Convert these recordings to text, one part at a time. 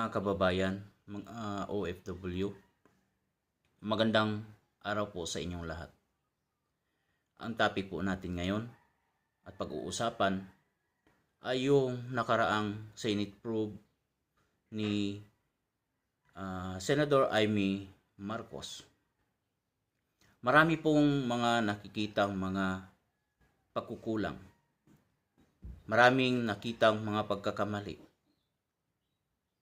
Mga kababayan, mga OFW, magandang araw po sa inyong lahat. Ang topic po natin ngayon at pag-uusapan ay yung nakaraang Senate probe ni Senator Amy Marcos. Marami pong mga nakikitang mga pagkukulang. Maraming nakitang mga pagkakamali.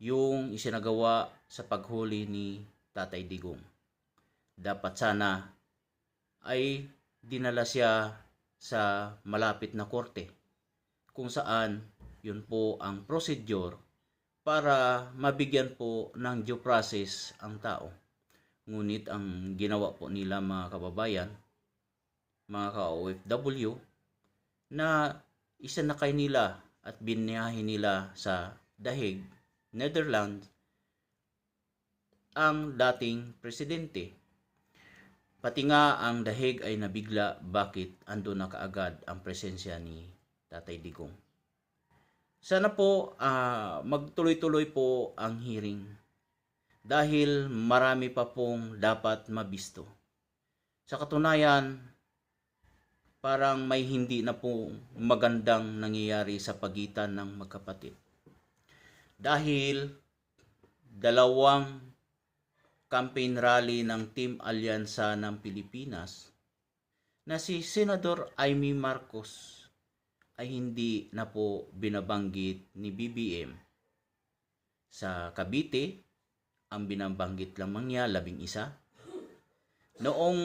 Yung isinagawa sa paghuli ni Tatay Digong. Dapat sana ay dinala siya sa malapit na korte kung saan yun po ang procedure para mabigyan po ng due process ang tao. Ngunit ang ginawa po nila mga kababayan, mga ka-OFW, na isanakay nila at biniyahin nila sa dahig, Netherlands, ang dating presidente. Pati nga ang dahig ay nabigla bakit ando na kaagad ang presensya ni Tatay Digong. Sana po magtuloy-tuloy po ang hearing dahil marami pa pong dapat mabisto. Sa katunayan, parang may hindi na po magandang nangyayari sa pagitan ng magkapatid. Dahil dalawang campaign rally ng Team Alyansa ng Pilipinas na si Senador Amy Marcos ay hindi na po binabanggit ni BBM. Sa Cavite, ang binabanggit lamang niya 11. Noong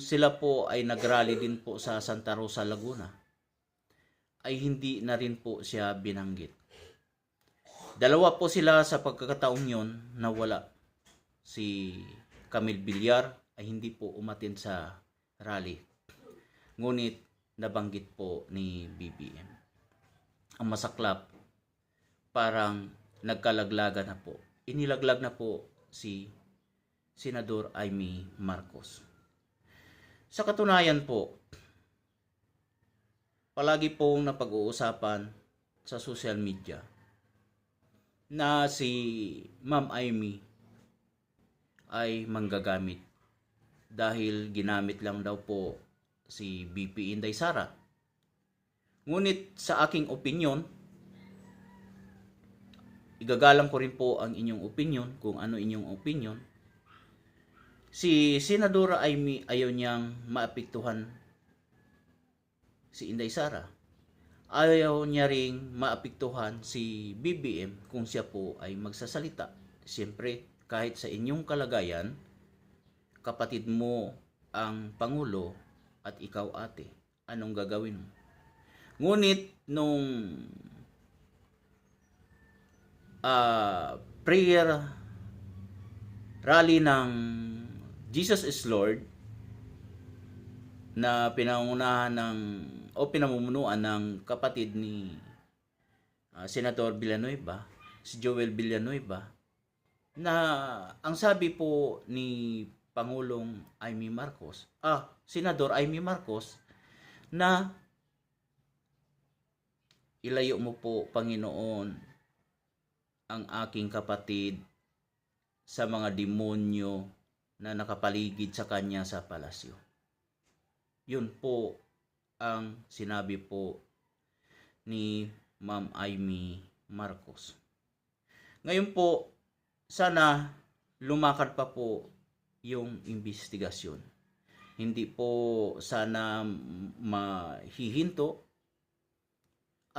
sila po ay nagrally din po sa Santa Rosa, Laguna, ay hindi na rin po siya binanggit. Dalawa po sila sa pagkakataong yon na wala. Si Camille Villar ay hindi po umatin sa rally. Ngunit nabanggit po ni BBM. Ang masaklap, parang nagkalaglagan na po. Inilaglag na po si Senador Amy Marcos. Sa katunayan po, palagi pong napag-uusapan sa social media na si Ma'am Amy ay manggagamit dahil ginamit lang daw po si BP Inday Sara. Ngunit sa aking opinyon, igagalang ko rin po ang inyong opinyon kung ano inyong opinyon. Si Senadora Amy ayaw niyang maapektuhan si Inday Sara. Ayaw niya ring maapektuhan si BBM kung siya po ay magsasalita. Siyempre, kahit sa inyong kalagayan, kapatid mo ang Pangulo at ikaw ate, anong gagawin mo? Ngunit nung prayer rally ng Jesus is Lord na pinangunahan pinamumunuan ng kapatid ni Senator Villanueva, si Joel Villanueva, na ang sabi po ni Pangulong Amy Marcos, Senador Amy Marcos, na ilayo mo po, Panginoon, ang aking kapatid sa mga demonyo na nakapaligid sa kanya sa palasyo. Yun po ang sinabi po ni Ma'am Amy Marcos. Ngayon po, sana lumakad pa po yung investigasyon. Hindi po sana mahihinto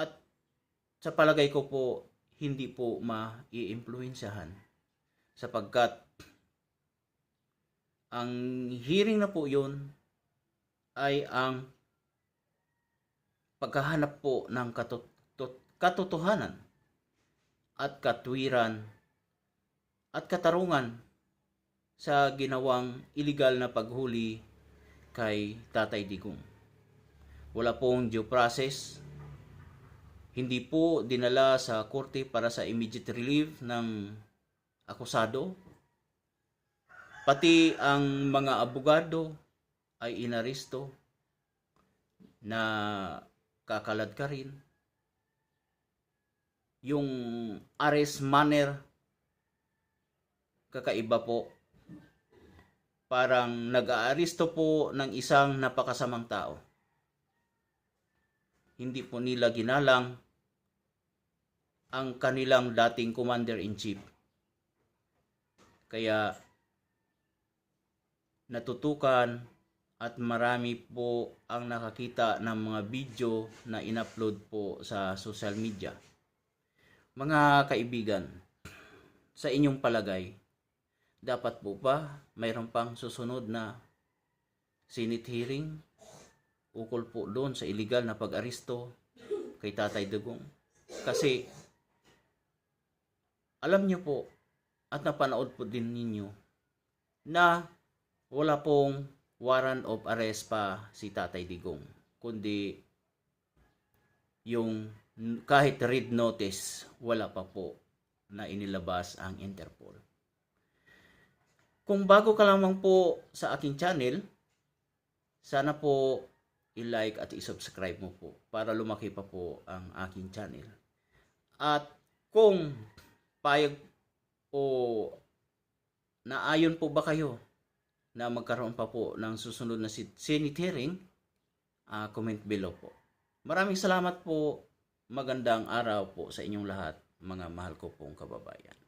at sa palagay ko po hindi po mai-impluwensyahan sapagkat ang hearing na po yun ay ang paghahanap po ng katotohanan at katwiran at katarungan sa ginawang illegal na paghuli kay Tatay Digong. Wala pong due process. Hindi po dinala sa korte para sa immediate relief ng akusado. Pati ang mga abogado ay inaresto na kakalad ka rin. Yung arrest manner kakaiba po. Parang nag-aaresto po ng isang napakasamang tao. Hindi po nila ginalang ang kanilang dating commander-in-chief. Kaya natutukan at marami po ang nakakita ng mga video na in-upload po sa social media. Mga kaibigan, sa inyong palagay, dapat po ba mayroon pang susunod na Senate hearing ukol po doon sa illegal na pag-aresto kay Tatay Digong? Kasi alam niyo po at napanood po din ninyo na wala pong warrant of arrest pa si Tatay Digong, kundi yung kahit red notice wala pa po na inilabas ang Interpol. Kung bago ka lamang po sa aking channel, sana po i-like at i-subscribe mo po para lumaki pa po ang aking channel. At kung payag o naayon po ba kayo na magkaroon pa po ng susunod na Senate hearing, comment below po. Maraming salamat po. Magandang araw po sa inyong lahat, mga mahal ko pong kababayan.